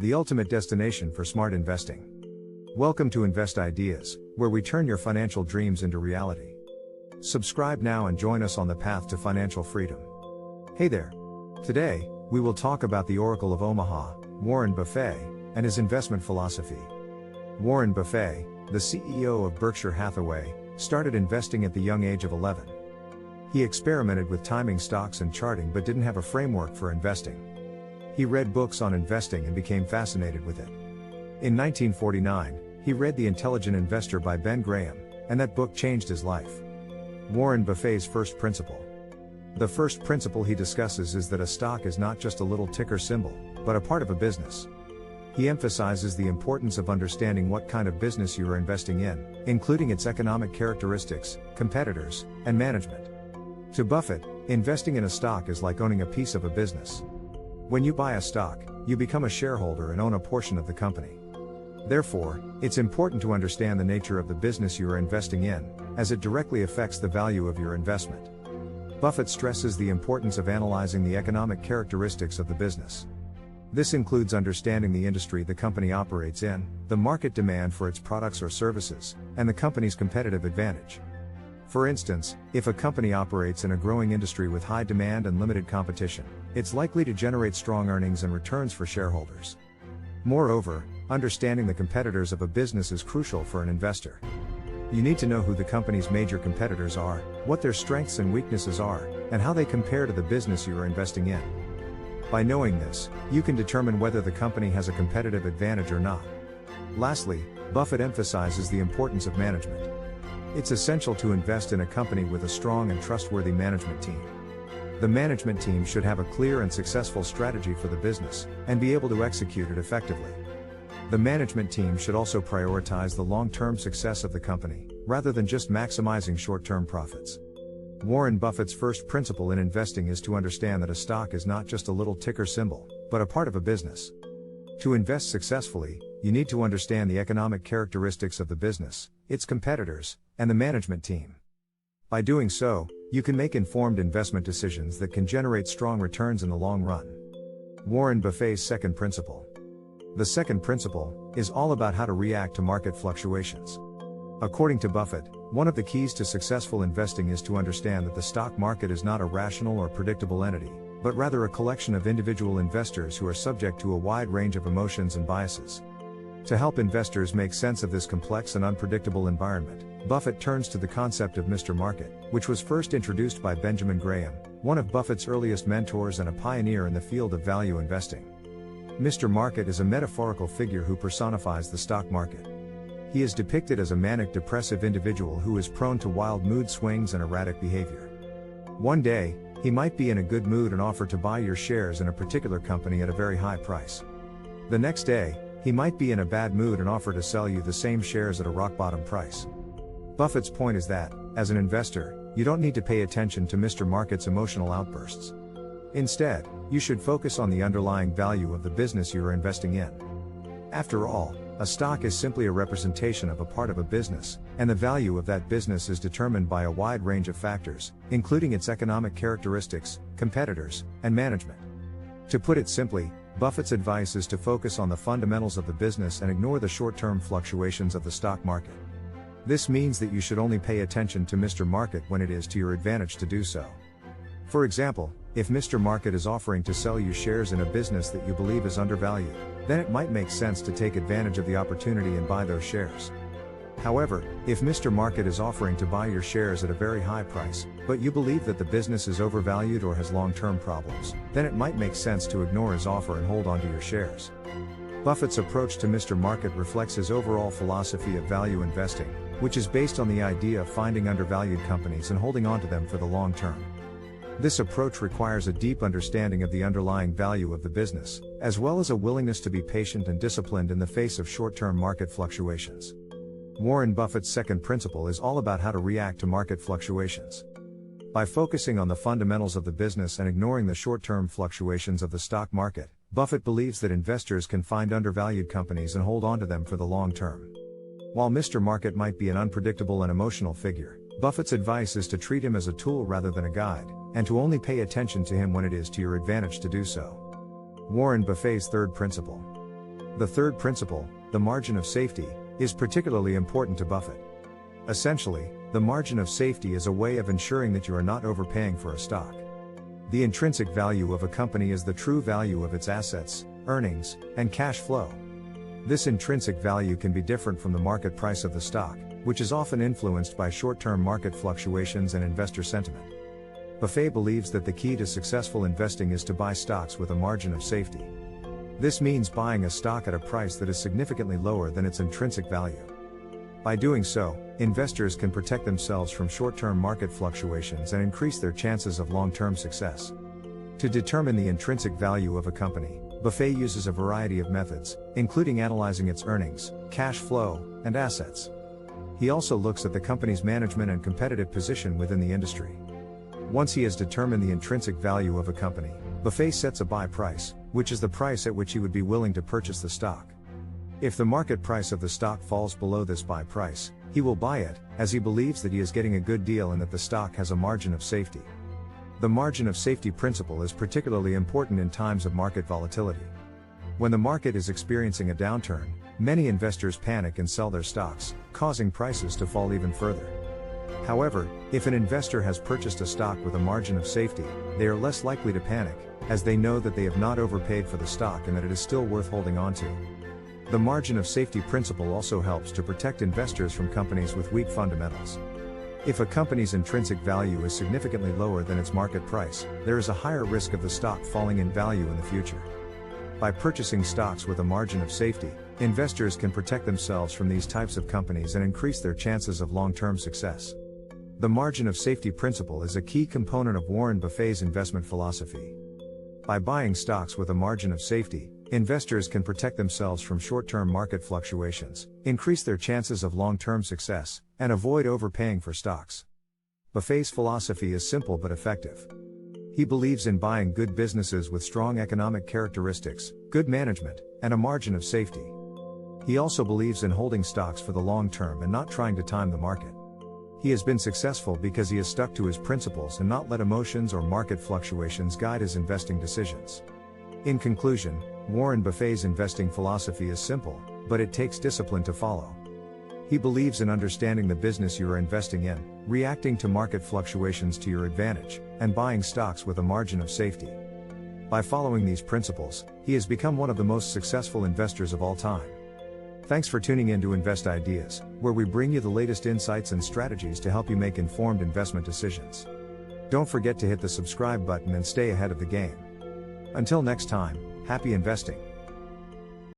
the ultimate destination for smart investing. Welcome to Invest Ideas, where we turn your financial dreams into reality. Subscribe now and join us on the path to financial freedom. Hey there. Today, we will talk about the Oracle of Omaha, Warren Buffett, and his investment philosophy. Warren Buffett, the CEO of Berkshire Hathaway, started investing at the young age of 11. He experimented with timing stocks and charting but didn't have a framework for investing. He read books on investing and became fascinated with it. In 1949, he read The Intelligent Investor by Ben Graham, and that book changed his life. Warren Buffett's first principle. The first principle he discusses is that a stock is not just a little ticker symbol, but a part of a business. He emphasizes the importance of understanding what kind of business you are investing in, including its economic characteristics, competitors, and management. To Buffett, investing in a stock is like owning a piece of a business. When you buy a stock, you become a shareholder and own a portion of the company. Therefore, it's important to understand the nature of the business you are investing in, as it directly affects the value of your investment. Buffett stresses the importance of analyzing the economic characteristics of the business. This includes understanding the industry the company operates in, the market demand for its products or services, and the company's competitive advantage. For instance, if a company operates in a growing industry with high demand and limited competition, it's likely to generate strong earnings and returns for shareholders. Moreover, understanding the competitors of a business is crucial for an investor. You need to know who the company's major competitors are, what their strengths and weaknesses are, and how they compare to the business you are investing in. By knowing this, you can determine whether the company has a competitive advantage or not. Lastly, Buffett emphasizes the importance of management. It's essential to invest in a company with a strong and trustworthy management team. The management team should have a clear and successful strategy for the business, and be able to execute it effectively. The management team should also prioritize the long-term success of the company, rather than just maximizing short-term profits. Warren Buffett's first principle in investing is to understand that a stock is not just a little ticker symbol, but a part of a business. To invest successfully, you need to understand the economic characteristics of the business, its competitors, and the management team. By doing so, you can make informed investment decisions that can generate strong returns in the long run. Warren Buffett's second principle. The second principle is all about how to react to market fluctuations. According to Buffett, one of the keys to successful investing is to understand that the stock market is not a rational or predictable entity, but rather a collection of individual investors who are subject to a wide range of emotions and biases. To help investors make sense of this complex and unpredictable environment, Buffett turns to the concept of Mr. Market, which was first introduced by Benjamin Graham, one of Buffett's earliest mentors and a pioneer in the field of value investing. Mr. Market is a metaphorical figure who personifies the stock market. He is depicted as a manic depressive individual who is prone to wild mood swings and erratic behavior. One day, he might be in a good mood and offer to buy your shares in a particular company at a very high price. The next day, he might be in a bad mood and offer to sell you the same shares at a rock-bottom price. Buffett's point is that, as an investor, you don't need to pay attention to Mr. Market's emotional outbursts. Instead, you should focus on the underlying value of the business you are investing in. After all, a stock is simply a representation of a part of a business, and the value of that business is determined by a wide range of factors, including its economic characteristics, competitors, and management. To put it simply, Buffett's advice is to focus on the fundamentals of the business and ignore the short-term fluctuations of the stock market. This means that you should only pay attention to Mr. Market when it is to your advantage to do so. For example, if Mr. Market is offering to sell you shares in a business that you believe is undervalued, then it might make sense to take advantage of the opportunity and buy those shares. However, if Mr. Market is offering to buy your shares at a very high price, but you believe that the business is overvalued or has long-term problems, then it might make sense to ignore his offer and hold onto your shares. Buffett's approach to Mr. Market reflects his overall philosophy of value investing, which is based on the idea of finding undervalued companies and holding onto them for the long term. This approach requires a deep understanding of the underlying value of the business, as well as a willingness to be patient and disciplined in the face of short-term market fluctuations. Warren Buffett's second principle is all about how to react to market fluctuations. By focusing on the fundamentals of the business and ignoring the short-term fluctuations of the stock market, Buffett believes that investors can find undervalued companies and hold on to them for the long term. While Mr. Market might be an unpredictable and emotional figure, Buffett's advice is to treat him as a tool rather than a guide, and to only pay attention to him when it is to your advantage to do so. Warren Buffett's third principle. The third principle, the margin of safety, is particularly important to Buffett. Essentially, the margin of safety is a way of ensuring that you are not overpaying for a stock. The intrinsic value of a company is the true value of its assets, earnings, and cash flow. This intrinsic value can be different from the market price of the stock, which is often influenced by short-term market fluctuations and investor sentiment. Buffett believes that the key to successful investing is to buy stocks with a margin of safety. This means buying a stock at a price that is significantly lower than its intrinsic value. By doing so, investors can protect themselves from short-term market fluctuations and increase their chances of long-term success. To determine the intrinsic value of a company, Buffett uses a variety of methods, including analyzing its earnings, cash flow, and assets. He also looks at the company's management and competitive position within the industry. Once he has determined the intrinsic value of a company, Buffett sets a buy price, which is the price at which he would be willing to purchase the stock. If the market price of the stock falls below this buy price, he will buy it, as he believes that he is getting a good deal and that the stock has a margin of safety. The margin of safety principle is particularly important in times of market volatility. When the market is experiencing a downturn, many investors panic and sell their stocks, causing prices to fall even further. However, if an investor has purchased a stock with a margin of safety, they are less likely to panic, as they know that they have not overpaid for the stock and that it is still worth holding on to. The margin of safety principle also helps to protect investors from companies with weak fundamentals. If a company's intrinsic value is significantly lower than its market price, there is a higher risk of the stock falling in value in the future. By purchasing stocks with a margin of safety, investors can protect themselves from these types of companies and increase their chances of long-term success. The margin of safety principle is a key component of Warren Buffett's investment philosophy. By buying stocks with a margin of safety, investors can protect themselves from short-term market fluctuations, increase their chances of long-term success, and avoid overpaying for stocks. Buffett's philosophy is simple but effective. He believes in buying good businesses with strong economic characteristics, good management, and a margin of safety. He also believes in holding stocks for the long term and not trying to time the market. He has been successful because he has stuck to his principles and not let emotions or market fluctuations guide his investing decisions. In conclusion, Warren Buffett's investing philosophy is simple, but it takes discipline to follow. He believes in understanding the business you are investing in, reacting to market fluctuations to your advantage, and buying stocks with a margin of safety. By following these principles, he has become one of the most successful investors of all time. Thanks for tuning in to Invest Ideas, where we bring you the latest insights and strategies to help you make informed investment decisions. Don't forget to hit the subscribe button and stay ahead of the game. Until next time, happy investing.